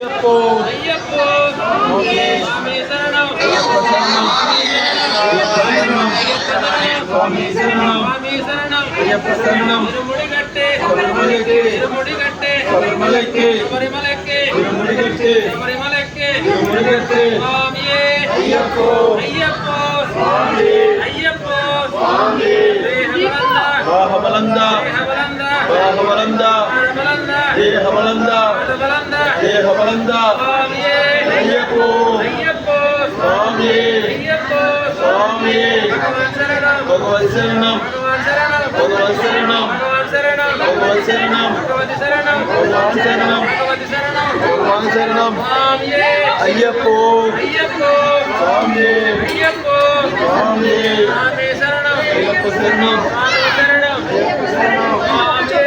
ஐயப்போ ஐயப்போ சுவாமி சரணம் சுவாமி சரணம் ஐயப்ப சரணம் திருமுடிகட்டே திருமுடிகட்டே சபரிமலைக்கு சபரிமலைக்கு திருமுடிகட்டே சபரிமலைக்கு திருமுடிகட்டே சுவாமியே ஐயப்போ ஐயப்போ சுவாமி ஐயப்போ சுவாமி தேஹபலந்தா தேஹபலந்தா தேஹபலந்தா தேஹபலந்தா தேஹபலந்தா தேஹபலந்தா சுவாமியே ஐயப்போ ஐயப்போ சுவாமி ஐயப்போ சுவாமி பகவான் சரணம் பகவான் சரணம் பகவான் சரணம் பகவான் சரணம் பகவான் சரணம் பகவான் சரணம் பகவான் சரணம் பகவான் சரணம் பகவான் சரணம் சுவாமியே ஐயப்போ ஐயப்போ சுவாமி ஐயப்போ சுவாமி சுவாமி சரணம் ஐயப்ப சரணம் சுவாமி சரணம் ஐயப்ப சரணம் சுவாமி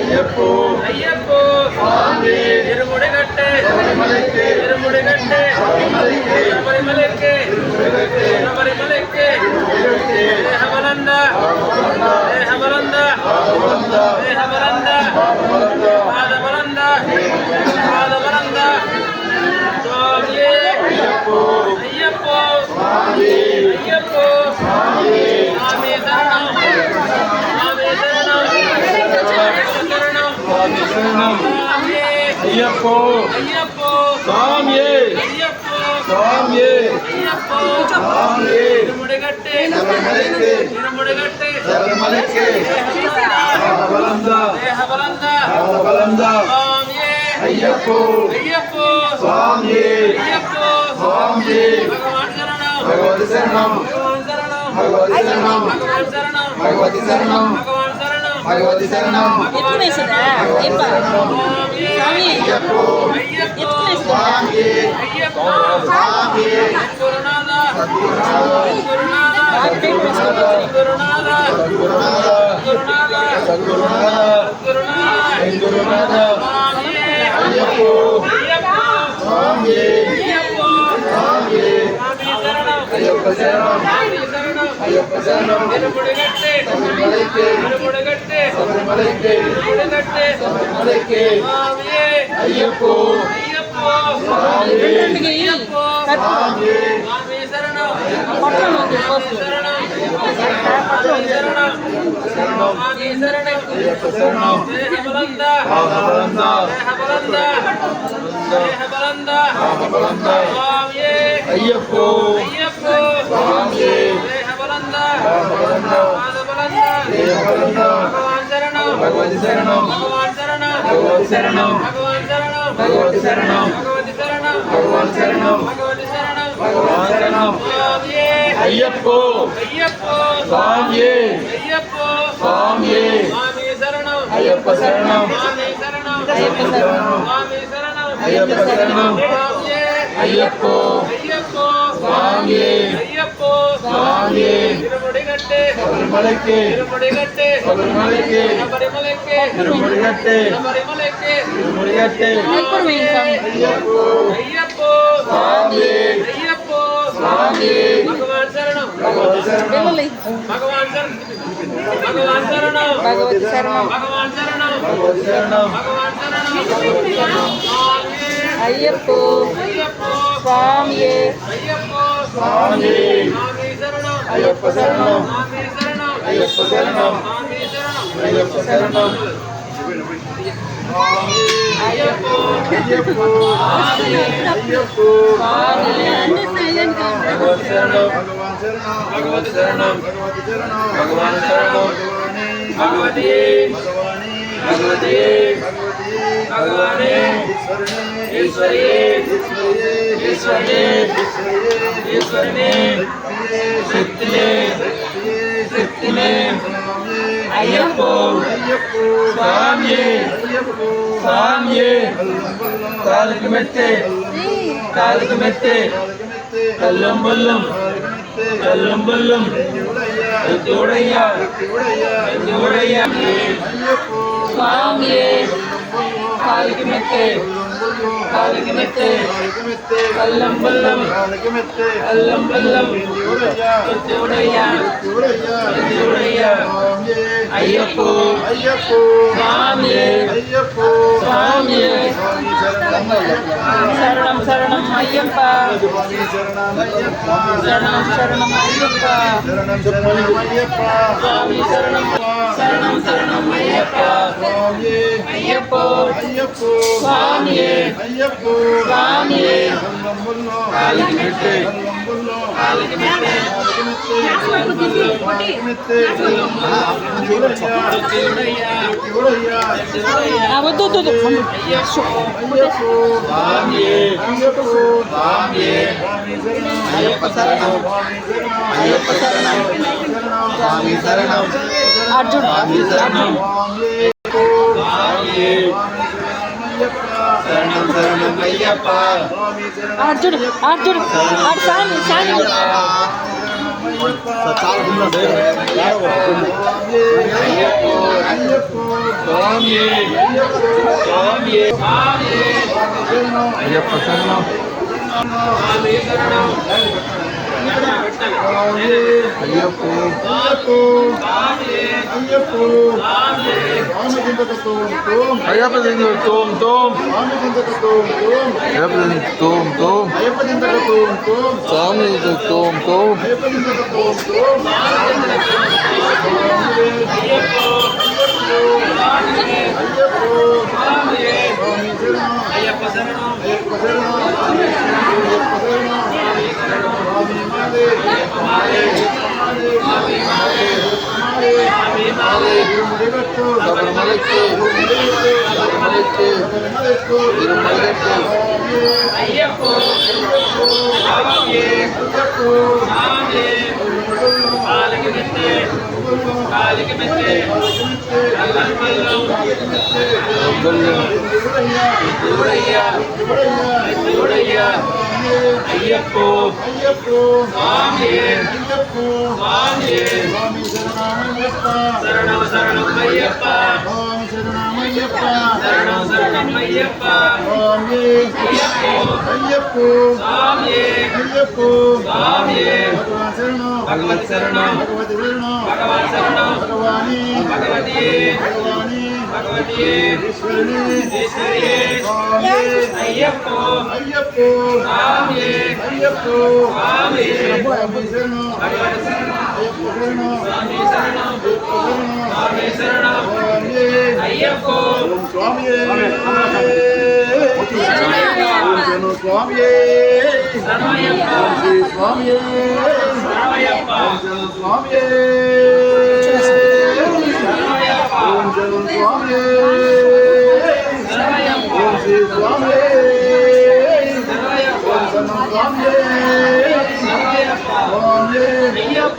ஐயப்போ ஐயப்போ சுவாமி திருமுடிகட்டே சபரிமலைக்கு திருமுடிகட்டே சபரிமலைக்கு சபரிமலைக்கு சபரிமலைக்கு தேஹபலந்தா தேஹபலந்தா தேஹபலந்தா பாதபலந்தா பாதபலந்தா சுவாமியே ஐயப்போ ஐயப்போ சுவாமி ஐயப்போ சுவாமி சுவாமி சரணம் சுவாமி சரணம் சரணம் சுவாமி சரணம் ஐயப்போ ஐயப்போ சுவாமியே ஐயப்போ சுவாமியே ஐயப்போ சுவாமியே திருமுடிகட்டே சபரிமலைக்கு திருமுடிகட்டே சபரிமலைக்கு தேஹபலந்தா தேஹபலந்தா தேஹபலந்தா சுவாமியே ஐயப்போ ஐயப்போ சுவாமியே ஐயப்போ சுவாமியே பகவான் சரணம் பகவதி சரணம் பகவான் சரணம் பகவதி சரணம் பகவான் சரணம் பகவதி சரணம் பகவதி சரணம் பகவதி சரணம் ஐயப்போ ஐயப்போ சுவாமி ஐயப்போ சுவாமி குருநாதா குருநாதா குருநாதா குருநாதா குருநாதா குருநாதா குருநாதா சுவாமி ஐயப்போ ஐயப்போ சுவாமி ஐயப்போ சுவாமி சுவாமி சரணம் ஐயப்ப சரணம் சுவாமி சரணம் ஐயப்ப சரணம் திருமுடிகட்டே சபரிமலைக்கு திருமுடிகட்டே சபரிமலைக்கு திருமுடிகட்டே சபரிமலைக்கு சுவாமியே ஐயப்போ ஐயப்போ சுவாமி ஐயப்போ சுவாமி சுவாமி சரணம் சுவாமி சரணம் சுவாமி சரணம் சுவாமி சரணம் ஐயப்ப சரணம் தேஹபலந்தா தேஹபலந்தா தேஹபலந்தா தேஹபலந்தா தேஹபலந்தா சுவாமியே ஐயப்போ ஐயப்போ சுவாமி தேஹபலந்தா தேஹபலந்தா பாதபலந்தா தேஹபலந்தா பகவான் சரணம் பகவதி சரணம் பகவான் சரணம் பகவதி சரணம் பகவான் சரணம் பகவதி சரணம் பகவதி சரணம் பகவான் சரணம் பகவதி சரணம் பகவான் சரணம் சுவாமியே ஐயப்போ ஐயப்போ சுவாமியே ஐயப்போ சுவாமியே சுவாமி சரணம் ஐயப்ப சரணம் சுவாமி சரணம் ஐயப்ப சரணம் சுவாமி சரணம் ஐயப்ப சரணம் சுவாமியே ஐயப்போ ஐயப்போ சுவாமியே ஐயப்போ சுவாமியே திருமுடிகட்டே சபரிமலைக்கு திருமுடிகட்டே சபரிமலைக்கு சபரிமலைக்கு திருமுடிகட்டே சபரிமலைக்கு திருமுடிகட்டே ஐயப்போ ஐயப்போ சுவாமியே ஐயப்போ சுவாமியே பகவான் சரணம் பகவதி சரணம் பகவான் சரணம் பகவான் சரணம் பகவதி சரணம் பகவான் சரணம் பகவதி சரணம் பகவான் சரணம் ஐயப்போ ஐயப்போ சுவாமியே ஐயப்போ சுவாமி சுவாமி சரணம் ஐயப்ப சரணம் சுவாமி சரணம் ஐயப்ப சரணம் சுவாமி சரணம் ஐயப்ப சரணம் ஐயப்போ ஐயப்போ சுவாமி ஐயப்போ சுவாமி பகவான் சரணம் பகவதி சரணம் பகவதி சரணம் பகவான் சரணம் பகவதி பகவதி भगवाने ईश्वरी ईश्वरी ईश्वरी शक्तिने शक्तिने अय्यप्पो स्वामी स्वामी कालकमेत्ते कालकमेत्ते कल्लम बल्लम कल्लम बल्लम जोड़ैया जोड़ैया स्वामी कालकमेत्ते కాలికి మెత్తే కల్లం బల్లం కల్లం బల్లం దేవుడయ్యా అయ్యప్పో స్వామియే స్వామియే శరణం శరణం అయ్యప్ప శరణం శరణం అయ్యప్ప స్వామి శరణం శరణం శరణం అయ్యప్ప అయ్యప్పో స్వామియే స్వామియే కాలికి మెత్తే అర్జున్ అర్జున్ అర్జున్ సాని సాని అయ్యప్ప శరణం అయ్యప్పో అయ్యప్ప తోం తోం అయ్యప్ప తోం తోం స్వామి తోం తోం అయ్యప్ప శరణం అయ్యప్పో స్వామియే స్వామియే శరణం శరణం అయ్యప్ప శరణం శరణం అయ్యప్ప అయ్యప్పో స్వామియే స్వామియే భగవత్ శరణం భగవత్ శరణం భగవతి ఈశ్వరి అయ్యప్పో స్వామియే స్వామి భగవత్ శరణం స్వామి శరణం స్వామి శరణం అయ్యప్పో స్వామియే స్వామియే స్వామియే స్వామియే అయ్యప్పో